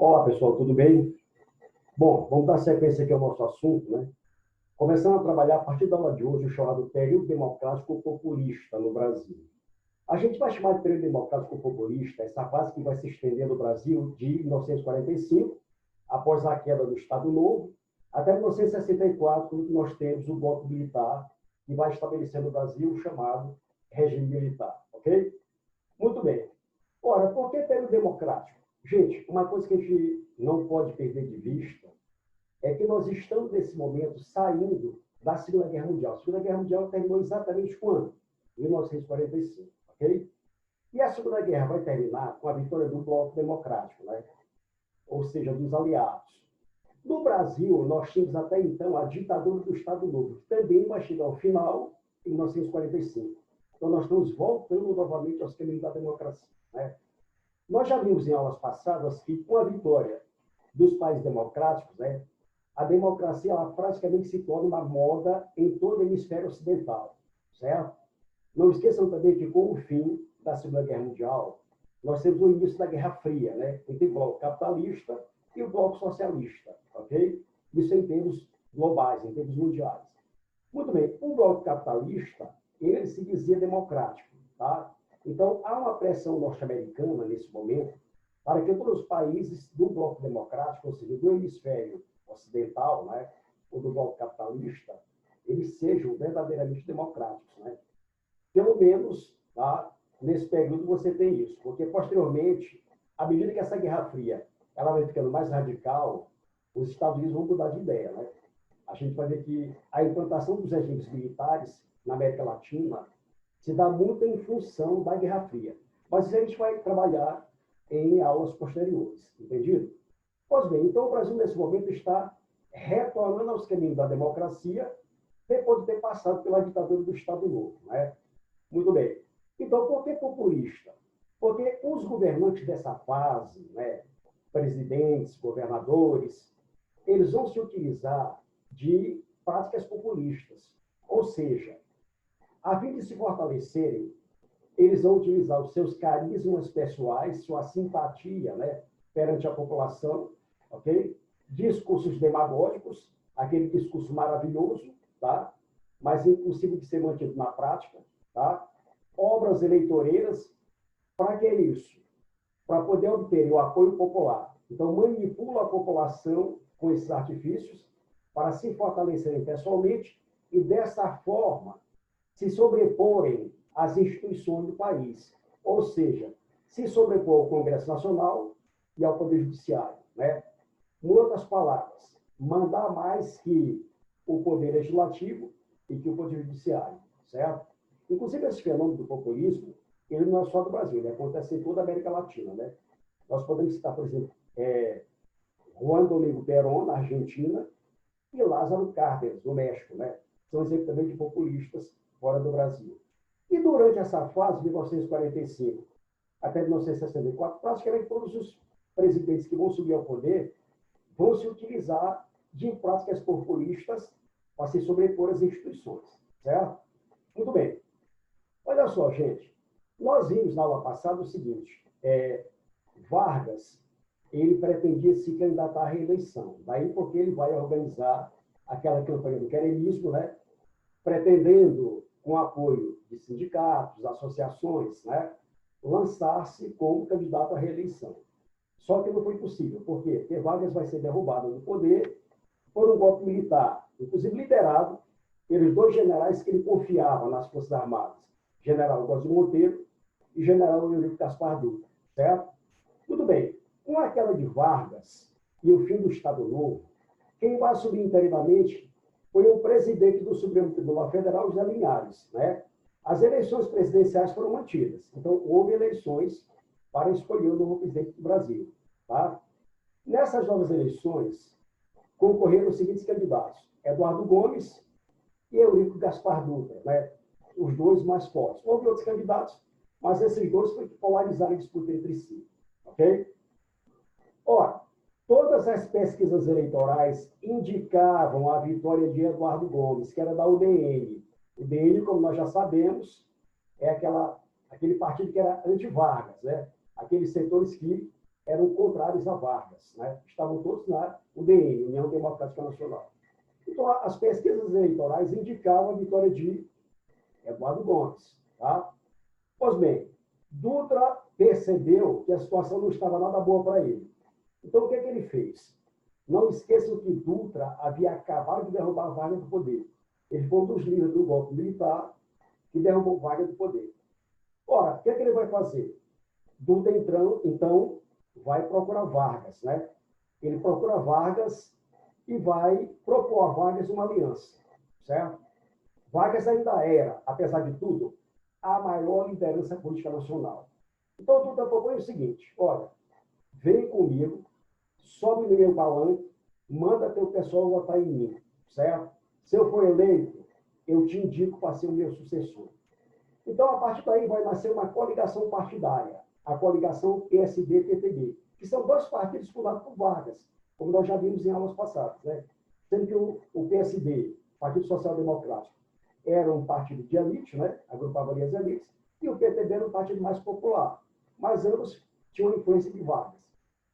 Olá, pessoal, tudo bem? Bom, vamos dar sequência aqui ao nosso assunto, né? Começando a trabalhar a partir da aula de hoje o chamado período democrático populista no Brasil. A gente vai chamar de período democrático populista essa fase que vai se estender no Brasil de 1945, após a queda do Estado Novo, até 1964, quando nós temos o golpe militar, que vai estabelecer no Brasil o chamado regime militar, ok? Muito bem. Ora, por que período democrático? Gente, uma coisa que a gente não pode perder de vista é que nós estamos, nesse momento, saindo da Segunda Guerra Mundial. A Segunda Guerra Mundial terminou exatamente quando? 1945, ok? E a Segunda Guerra vai terminar com a vitória do Bloco Democrático, né? Ou seja, dos aliados. No Brasil, nós tínhamos até então a ditadura do Estado Novo, que também vai chegar ao final em 1945. Então, nós estamos voltando novamente aos caminhos da democracia, né? Nós já vimos em aulas passadas que, com a vitória dos países democráticos, né, a democracia ela praticamente se torna uma moda em todo o hemisfério ocidental, certo? Não esqueçam também que, com o fim da Segunda Guerra Mundial, nós temos o início da Guerra Fria, né, entre o bloco capitalista e o bloco socialista, ok? Isso em termos globais, em termos mundiais. Muito bem, o bloco capitalista, ele se dizia democrático, tá? Então, há uma pressão norte-americana, nesse momento, para que todos os países do bloco democrático, ou seja, do hemisfério ocidental, né, ou do bloco capitalista, eles sejam verdadeiramente democráticos, né? Pelo menos, tá, nesse período você tem isso, porque posteriormente, à medida que essa Guerra Fria ela vai ficando mais radical, os Estados Unidos vão mudar de ideia, né? A gente vai ver que a implantação dos regimes militares na América Latina se dá muito em função da Guerra Fria. Mas isso a gente vai trabalhar em aulas posteriores, entendido? Pois bem, então o Brasil nesse momento está retornando aos caminhos da democracia depois de ter passado pela ditadura do Estado Novo, né? Muito bem. Então, por que populista? Porque os governantes dessa fase, né, presidentes, governadores, eles vão se utilizar de práticas populistas. Ou seja, a fim de se fortalecerem, eles vão utilizar os seus carismas pessoais, sua simpatia, né, perante a população, ok? Discursos demagógicos, aquele discurso maravilhoso, tá? Mas impossível de ser mantido na prática, tá? Obras eleitoreiras, para que isso? Para poder obter o apoio popular. Então, manipula a população com esses artifícios para se fortalecerem pessoalmente e, dessa forma, se sobreporem às instituições do país. Ou seja, se sobrepor ao Congresso Nacional e ao Poder Judiciário, né? Em outras palavras, mandar mais que o Poder Legislativo e que o Poder Judiciário, certo? Inclusive, esse fenômeno do populismo, ele não é só do Brasil, ele acontece em toda a América Latina, né? Nós podemos citar, por exemplo, Juan Domingo Perón, na Argentina, e Lázaro Cárdenas, no México, né? São exemplos também de populistas fora do Brasil. E durante essa fase, de 1945 até 1964, praticamente todos os presidentes que vão subir ao poder vão se utilizar de práticas populistas para se sobrepor às instituições, certo? Muito bem. Olha só, gente, nós vimos na aula passada o seguinte, Vargas, ele pretendia se candidatar à reeleição, daí porque ele vai organizar aquela campanha do queremismo, né, pretendendo, com apoio de sindicatos, associações, né, lançar-se como candidato à reeleição. Só que não foi possível. Por quê? Porque Vargas vai ser derrubado do poder por um golpe militar, inclusive liderado pelos dois generais que ele confiava nas Forças Armadas, general Góes Monteiro e general Eurico Gaspar Dutra, certo? Tudo bem. Com a queda de Vargas e o fim do Estado Novo, quem vai assumir interinamente foi o presidente do Supremo Tribunal Federal, José Linhares, né? As eleições presidenciais foram mantidas. Então, houve eleições para escolher o novo presidente do Brasil, tá? Nessas novas eleições, concorreram os seguintes candidatos: Eduardo Gomes e Eurico Gaspar Dutra, né? Os dois mais fortes. Houve outros candidatos, mas esses dois foi que polarizaram a disputa entre si, ok? Ora, todas as pesquisas eleitorais indicavam a vitória de Eduardo Gomes, que era da UDN. O UDN, como nós já sabemos, é aquele partido que era anti-Vargas, né? Aqueles setores que eram contrários a Vargas, né? Estavam todos na UDN, União Democrática Nacional. Então, as pesquisas eleitorais indicavam a vitória de Eduardo Gomes. Tá? Pois bem, Dutra percebeu que a situação não estava nada boa para ele. Então, o que ele fez? Não esqueçam que Dutra havia acabado de derrubar Vargas do poder. Ele foi um dos líderes do golpe militar que derrubou Vargas do poder. Ora, o que ele vai fazer? Dutra, então, vai procurar Vargas, né? Ele procura Vargas e vai propor a Vargas uma aliança, certo? Vargas ainda era, apesar de tudo, a maior liderança política nacional. Então, Dutra propõe o seguinte: olha, vem comigo, sobe no meu palanque, manda teu pessoal votar em mim, certo? Se eu for eleito, eu te indico para ser o meu sucessor. Então, a partir daí, vai nascer uma coligação partidária, a coligação PSD-PTB, que são dois partidos fundados por Vargas, como nós já vimos em aulas passadas, né? Sendo que o PSD, Partido Social Democrático, era um partido de elite, né? Agrupava ali as elites, e o PTB era um partido mais popular, mas ambos tinham influência de Vargas.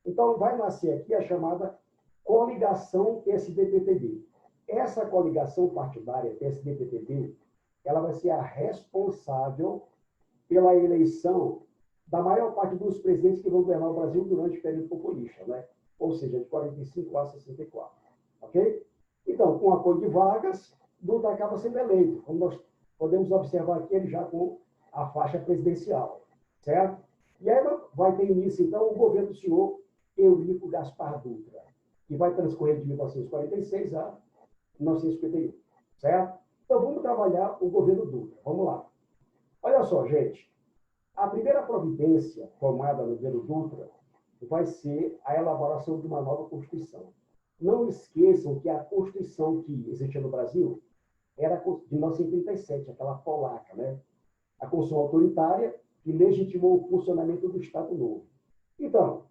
Então, vai nascer aqui a chamada coligação PSD-PTB. Essa coligação partidária PSD-PTB, ela vai ser a responsável pela eleição da maior parte dos presidentes que vão governar o Brasil durante o período populista, né? Ou seja, de 45 a 64. Ok? Então, com o apoio de Vargas, Dutra acaba sendo eleito, como nós podemos observar aqui, ele já com a faixa presidencial, certo? E aí vai ter início, então, o governo do senhor Eurico Gaspar Dutra, que vai transcorrer de 1946 a 1951, certo? Então, vamos trabalhar o governo Dutra. Vamos lá. Olha só, gente. A primeira providência tomada no governo Dutra vai ser a elaboração de uma nova Constituição. Não esqueçam que a Constituição que existia no Brasil era de 1937, aquela polaca, né? A Constituição autoritária que legitimou o funcionamento do Estado Novo. Então,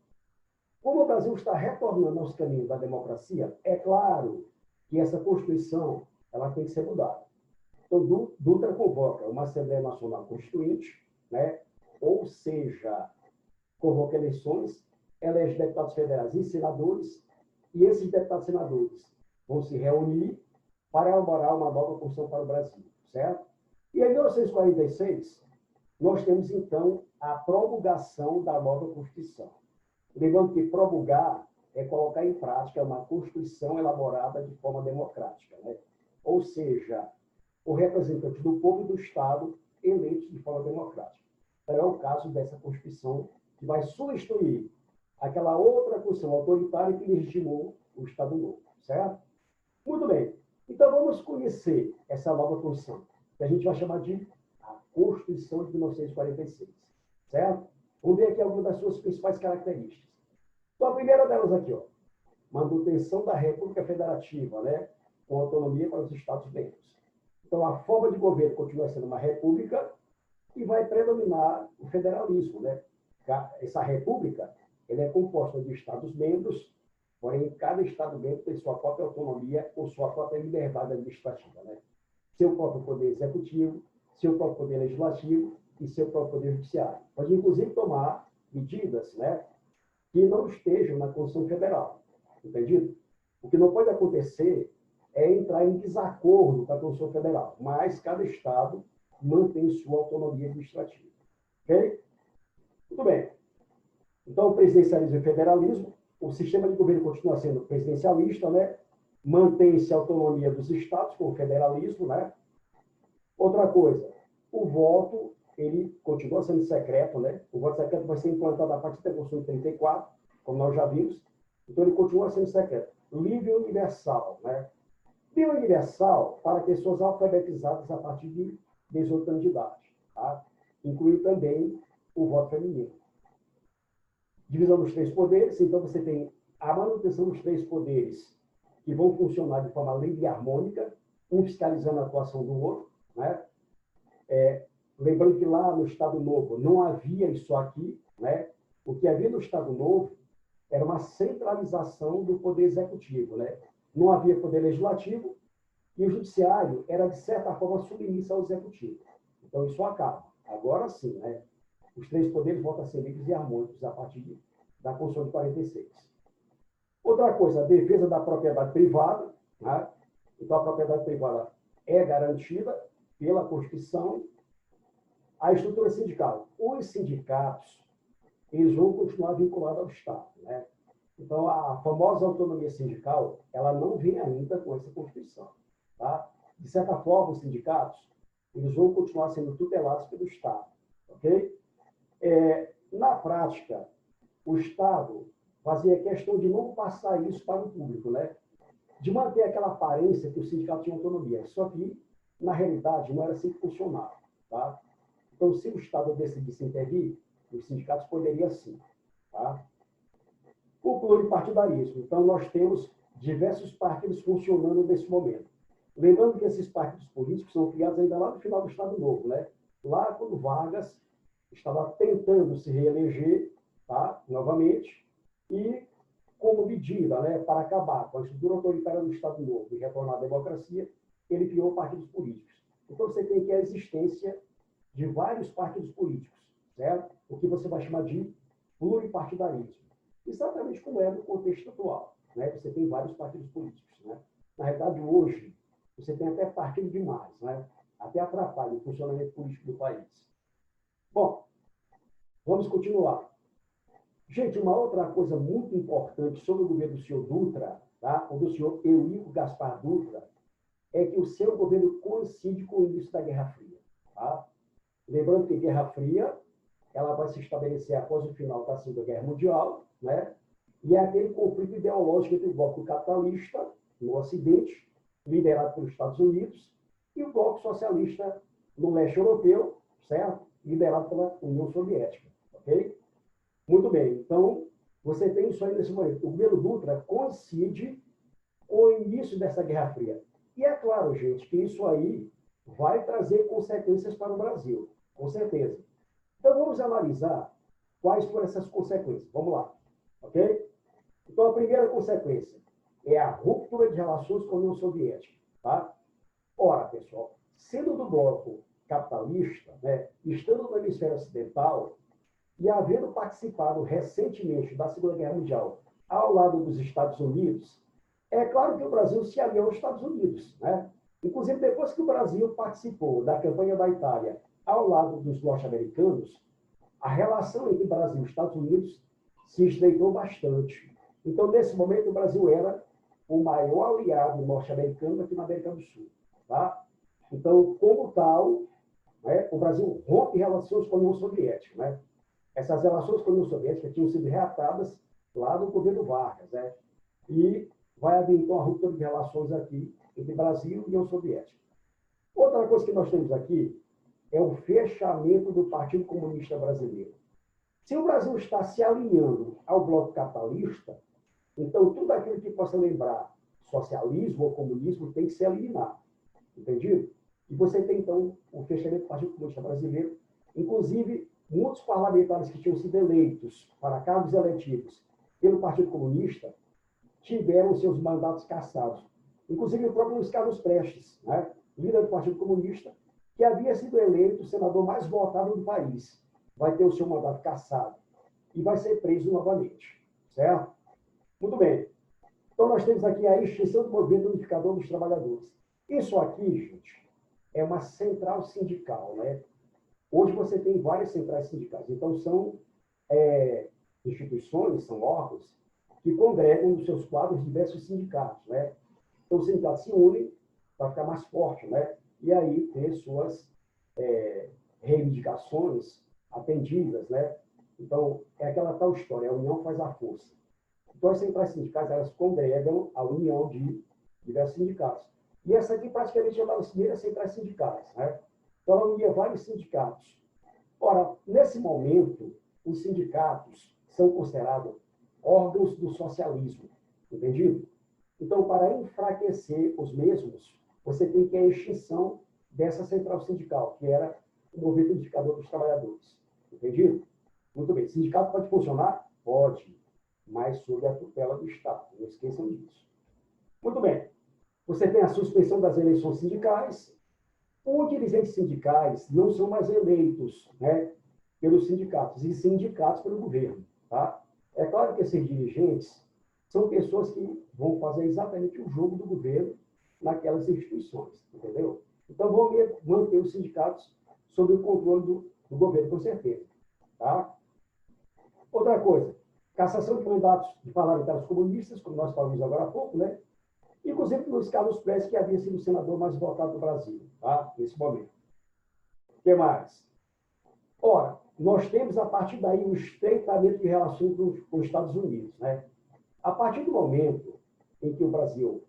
como o Brasil está retornando aos caminhos da democracia, é claro que essa Constituição ela tem que ser mudada. Então, Dutra convoca uma Assembleia Nacional Constituinte, né? Ou seja, convoca eleições, elege deputados federais e senadores, e esses deputados e senadores vão se reunir para elaborar uma nova Constituição para o Brasil, certo? E em 1946, nós temos, então, a promulgação da nova Constituição. Lembrando que promulgar é colocar em prática uma Constituição elaborada de forma democrática, né? Ou seja, o representante do povo e do Estado eleitos de forma democrática. Então, é o caso dessa Constituição que vai substituir aquela outra Constituição autoritária que legitimou o Estado Novo, certo? Muito bem. Então, vamos conhecer essa nova Constituição, que a gente vai chamar de a Constituição de 1946, certo? Vamos ver aqui algumas das suas principais características. Então, a primeira delas aqui, ó, manutenção da República Federativa, né? Com autonomia para os Estados-membros. Então, a forma de governo continua sendo uma república e vai predominar o federalismo, né? Essa república, ela é composta de Estados-membros, porém, cada Estado-membro tem sua própria autonomia ou sua própria liberdade administrativa, né? Seu próprio poder executivo, seu próprio poder legislativo e seu próprio poder judiciário. Pode, inclusive, tomar medidas, né, que não estejam na Constituição Federal. Entendido? O que não pode acontecer é entrar em desacordo com a Constituição Federal, mas cada Estado mantém sua autonomia administrativa. Ok? Muito bem. Então, o presidencialismo e o federalismo, o sistema de governo continua sendo presidencialista, né? Mantém-se a autonomia dos estados com o federalismo, né? Outra coisa, o voto, ele continua sendo secreto, né? O voto secreto vai ser implantado a partir da Constituição de 34, como nós já vimos. Então, ele continua sendo secreto. Livre e universal, né? Livre e universal para pessoas alfabetizadas a partir de 18 anos de idade, tá? Inclui também o voto feminino. Divisão dos três poderes, então você tem a manutenção dos três poderes que vão funcionar de forma livre e harmônica, um fiscalizando a atuação do outro, né? Lembrando que lá no Estado Novo não havia isso aqui, né? O que havia no Estado Novo era uma centralização do poder executivo, né? Não havia poder legislativo e o judiciário era, de certa forma, submisso ao executivo. Então, isso acaba. Agora sim, né? Os três poderes voltam a ser livres e harmônicos a partir de da Constituição de 46. Outra coisa, a defesa da propriedade privada, né? Então, a propriedade privada é garantida pela Constituição. A estrutura sindical. Os sindicatos, eles vão continuar vinculados ao Estado, né? Então, a famosa autonomia sindical, ela não vem ainda com essa Constituição, tá? De certa forma, os sindicatos, eles vão continuar sendo tutelados pelo Estado, ok? Na prática, o Estado fazia questão de não passar isso para o público, né? De manter aquela aparência que o sindicato tinha autonomia. Só que, na realidade, não era assim que funcionava, tá? Então, se o Estado decidisse intervir, os sindicatos poderiam sim, tá? O pluripartidarismo. Então, nós temos diversos partidos funcionando nesse momento. Lembrando que esses partidos políticos são criados ainda lá no final do Estado Novo, né? Lá quando Vargas estava tentando se reeleger, tá? Novamente, e como medida, né, para acabar com a estrutura autoritária do Estado Novo e retornar à democracia, ele criou partidos políticos. Então, você tem aqui a existência de vários partidos políticos, certo? O que você vai chamar de pluripartidarismo. Exatamente como é no contexto atual, né? Você tem vários partidos políticos, né? Na realidade, hoje, você tem até partido demais, né? Até atrapalha o funcionamento político do país. Bom, vamos continuar. Gente, uma outra coisa muito importante sobre o governo do senhor Dutra, tá? Ou do senhor Eurico Gaspar Dutra, é que o seu governo coincide com o início da Guerra Fria, tá? Lembrando que a Guerra Fria ela vai se estabelecer após o final da Segunda Guerra Mundial, né? E é aquele conflito ideológico entre o bloco capitalista no Ocidente, liderado pelos Estados Unidos, e o bloco socialista no leste europeu, certo? Liderado pela União Soviética, ok? Muito bem, então você tem isso aí nesse momento. O governo Dutra coincide com o início dessa Guerra Fria. E é claro, gente, que isso aí vai trazer consequências para o Brasil, com certeza. Então, vamos analisar quais foram essas consequências. Vamos lá, ok? Então, a primeira consequência é a ruptura de relações com a União Soviética, tá? Ora, pessoal, sendo do bloco capitalista, né, estando no hemisfério ocidental e havendo participado recentemente da Segunda Guerra Mundial ao lado dos Estados Unidos, é claro que o Brasil se aliou aos Estados Unidos, né? Inclusive, depois que o Brasil participou da campanha da Itália ao lado dos norte-americanos, a relação entre Brasil e Estados Unidos se estreitou bastante. Então, nesse momento, o Brasil era o maior aliado norte-americano aqui na América do Sul, tá? Então, como tal, né, o Brasil rompe relações com a União Soviética, né? Essas relações com a União Soviética tinham sido reatadas lá no governo Vargas, né? E vai haver, então, a ruptura de relações aqui entre Brasil e União Soviética. Outra coisa que nós temos aqui é o fechamento do Partido Comunista Brasileiro. Se o Brasil está se alinhando ao bloco capitalista, então tudo aquilo que possa lembrar socialismo ou comunismo tem que ser eliminado. Entendido? E você tem, então, o fechamento do Partido Comunista Brasileiro. Inclusive, muitos parlamentares que tinham sido eleitos para cargos eletivos pelo Partido Comunista tiveram seus mandatos cassados. Inclusive, o próprio Luiz Carlos Prestes, né, líder do Partido Comunista, que havia sido eleito o senador mais votado do país, vai ter o seu mandato cassado e vai ser preso novamente, certo? Muito bem. Então, nós temos aqui a extinção do Movimento Unificador dos Trabalhadores. Isso aqui, gente, é uma central sindical, né? Hoje você tem várias centrais sindicais. Então, são instituições, são órgãos que congregam nos seus quadros diversos sindicatos, né? Então, os sindicatos se unem para ficar mais forte, né? E aí ter suas reivindicações atendidas, né? Então, é aquela tal história, a união faz a força. Então, as centrais sindicais, elas congregam a união de diversos sindicatos. E essa aqui, praticamente, é uma das primeiras centrais sindicais, né? Então, ela unia vários sindicatos. Ora, nesse momento, os sindicatos são considerados órgãos do socialismo, entendido? Então, para enfraquecer os mesmos, você tem que a extinção dessa central sindical, que era o Movimento Unificador dos Trabalhadores. Entendido? Muito bem. Sindicato pode funcionar? Pode, mas sob a tutela do Estado. Não esqueçam disso. Muito bem. Você tem a suspensão das eleições sindicais. Os dirigentes sindicais não são mais eleitos, né, pelos sindicatos, e sindicatos pelo governo. Tá? É claro claro que esses dirigentes são pessoas que vão fazer exatamente o jogo do governo naquelas instituições, entendeu? Então, vão manter os sindicatos sob o controle do governo, com certeza. Tá? Outra coisa, cassação de mandatos de parlamentares comunistas, como nós falamos agora há pouco, né? Inclusive Luiz Carlos Prestes, que havia sido o senador mais votado do Brasil, tá? Nesse momento. O que mais? Ora, nós temos, a partir daí, um estreitamento de relações com os Estados Unidos, né? A partir do momento em que o Brasil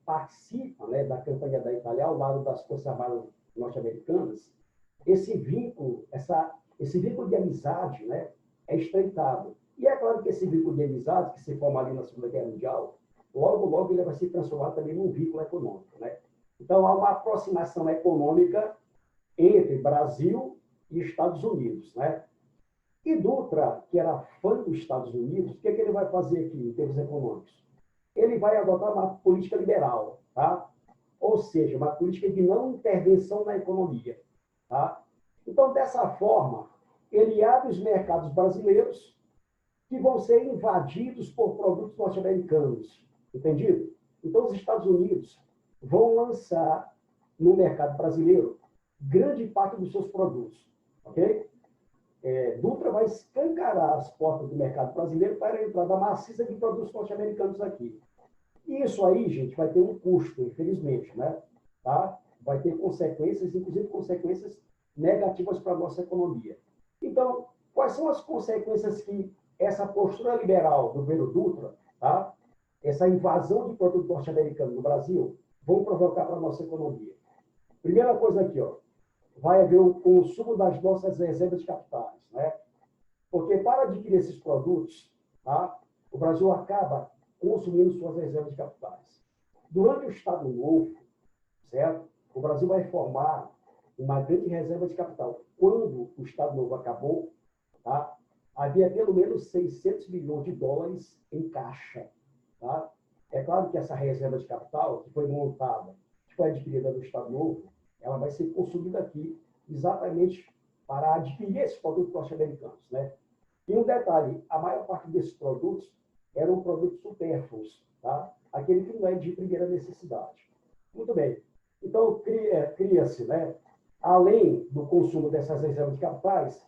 participa, né, da campanha da Itália ao lado das Forças Armadas norte-americanas, esse vínculo de amizade, né, é estreitado. E é claro que esse vínculo de amizade, que se forma ali na Segunda Guerra Mundial, logo, logo ele vai se transformar também num vínculo econômico, né? Então, há uma aproximação econômica entre Brasil e Estados Unidos, né? E Dutra, que era fã dos Estados Unidos, o que ele vai fazer aqui em termos econômicos? Ele vai adotar uma política liberal, tá? Ou seja, uma política de não intervenção na economia, tá? Então, dessa forma, ele abre os mercados brasileiros que vão ser invadidos por produtos norte-americanos, entendido? Então, os Estados Unidos vão lançar no mercado brasileiro grande parte dos seus produtos, ok? Dutra vai escancarar as portas do mercado brasileiro para a entrada maciça de produtos norte-americanos aqui. E isso aí, gente, vai ter um custo, infelizmente, né? Tá? Vai ter consequências, inclusive consequências negativas para a nossa economia. Então, quais são as consequências que essa postura liberal do governo Dutra, tá? Essa invasão de produtos norte-americanos no Brasil, vão provocar para a nossa economia? Primeira coisa aqui, ó, vai haver o consumo das nossas reservas de capitais, né? Porque para adquirir esses produtos, tá, o Brasil acaba consumindo suas reservas de capitais. Durante o Estado Novo, certo? O Brasil vai formar uma grande reserva de capital. Quando o Estado Novo acabou, tá, havia pelo menos 600 milhões de dólares em caixa. Tá? É claro que essa reserva de capital, que foi montada, que foi adquirida no Estado Novo, ela vai ser consumida aqui exatamente para adquirir esses produtos norte-americanos, né? E um detalhe, a maior parte desses produtos eram produtos supérfluos, tá? Aquele que não é de primeira necessidade. Muito bem. Então, cria-se, né? Além do consumo dessas reservas de capitais,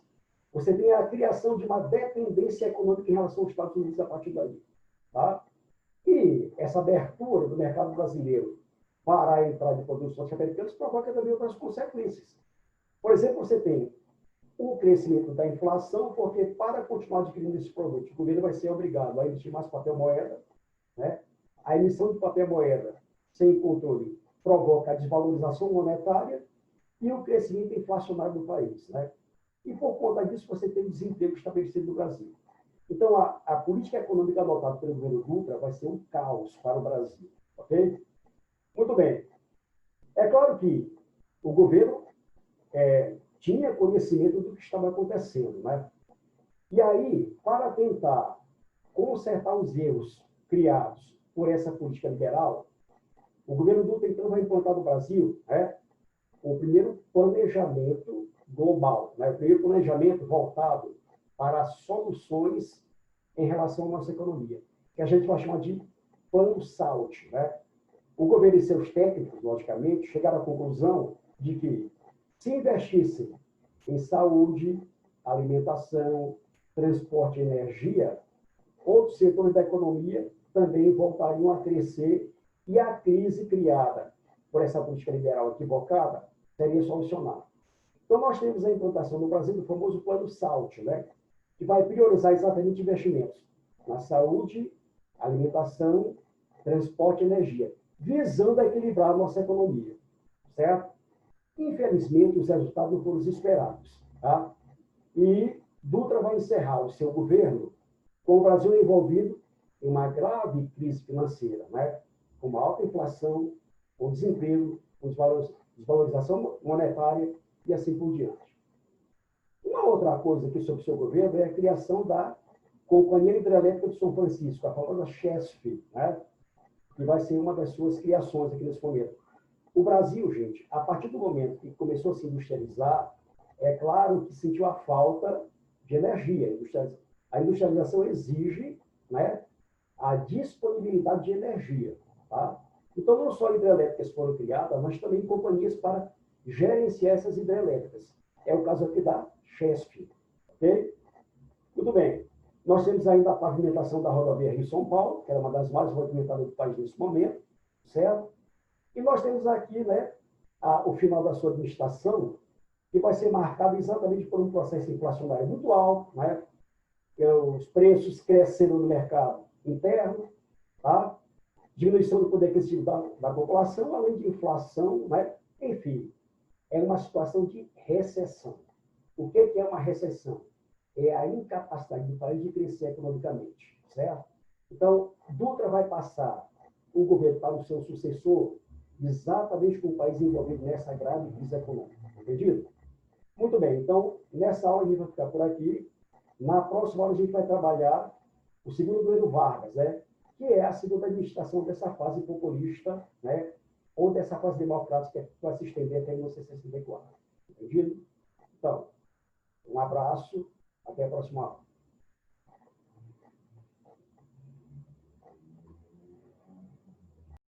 você tem a criação de uma dependência econômica em relação aos Estados Unidos a partir daí, tá? E essa abertura do mercado brasileiro para a entrada de produtos norte-americanos provoca também outras consequências. Por exemplo, você tem o crescimento da inflação, porque para continuar adquirindo esses produtos, o governo vai ser obrigado a emitir mais papel-moeda, né? A emissão de papel-moeda sem controle provoca a desvalorização monetária e o crescimento inflacionário do país, né? E por conta disso, você tem desemprego estabelecido no Brasil. Então, a política econômica adotada pelo governo Dutra vai ser um caos para o Brasil, ok? Muito bem. É claro que o governo tinha conhecimento do que estava acontecendo, né? E aí, para tentar consertar os erros criados por essa política liberal, o governo Dutra, então, vai implantar no Brasil, né, o primeiro planejamento global, né? O primeiro planejamento voltado para soluções em relação à nossa economia, que a gente vai chamar de Plano SALT, né? O governo e seus técnicos, logicamente, chegaram à conclusão de que, se investissem em saúde, alimentação, transporte e energia, outros setores da economia também voltariam a crescer e a crise criada por essa política liberal equivocada seria solucionada. Então, nós temos a implantação no Brasil do famoso Plano SALT, né? Que vai priorizar exatamente investimentos na saúde, alimentação, transporte e energia, visando equilibrar a nossa economia, certo? Infelizmente, os resultados não foram os esperados, tá? E Dutra vai encerrar o seu governo com o Brasil envolvido em uma grave crise financeira, né? Com uma alta inflação, com desemprego, com desvalorização monetária e assim por diante. Uma outra coisa aqui sobre o seu governo é a criação da Companhia Hidrelétrica de São Francisco, a famosa CHESF, né? Que vai ser uma das suas criações aqui nesse momento. O Brasil, gente, a partir do momento que começou a se industrializar, é claro que sentiu a falta de energia. A industrialização exige né, a disponibilidade de energia. Tá? Então, não só hidrelétricas foram criadas, mas também companhias para gerenciar essas hidrelétricas. É o caso aqui da Chesf. Ok? Tudo bem. Nós temos ainda a pavimentação da rodovia Rio-São Paulo, que é uma das mais movimentadas do país nesse momento, certo? E nós temos aqui, né, o final da sua administração, que vai ser marcado exatamente por um processo inflacionário muito alto, né? Os preços crescendo no mercado interno, tá? Diminuição do poder aquisitivo da população, além de inflação, né? Enfim, é uma situação de recessão. O que é uma recessão? É a incapacidade do país de crescer economicamente, certo? Então, Dutra vai passar o governo para o seu sucessor exatamente com o país envolvido nessa grave crise econômica. Entendido? Muito bem, então, nessa aula a gente vai ficar por aqui. Na próxima aula a gente vai trabalhar o segundo governo Vargas, né? Que é a segunda administração dessa fase populista, né? Ou dessa fase democrática que vai se estender até 1964. Entendido? Então, um abraço, até a próxima aula.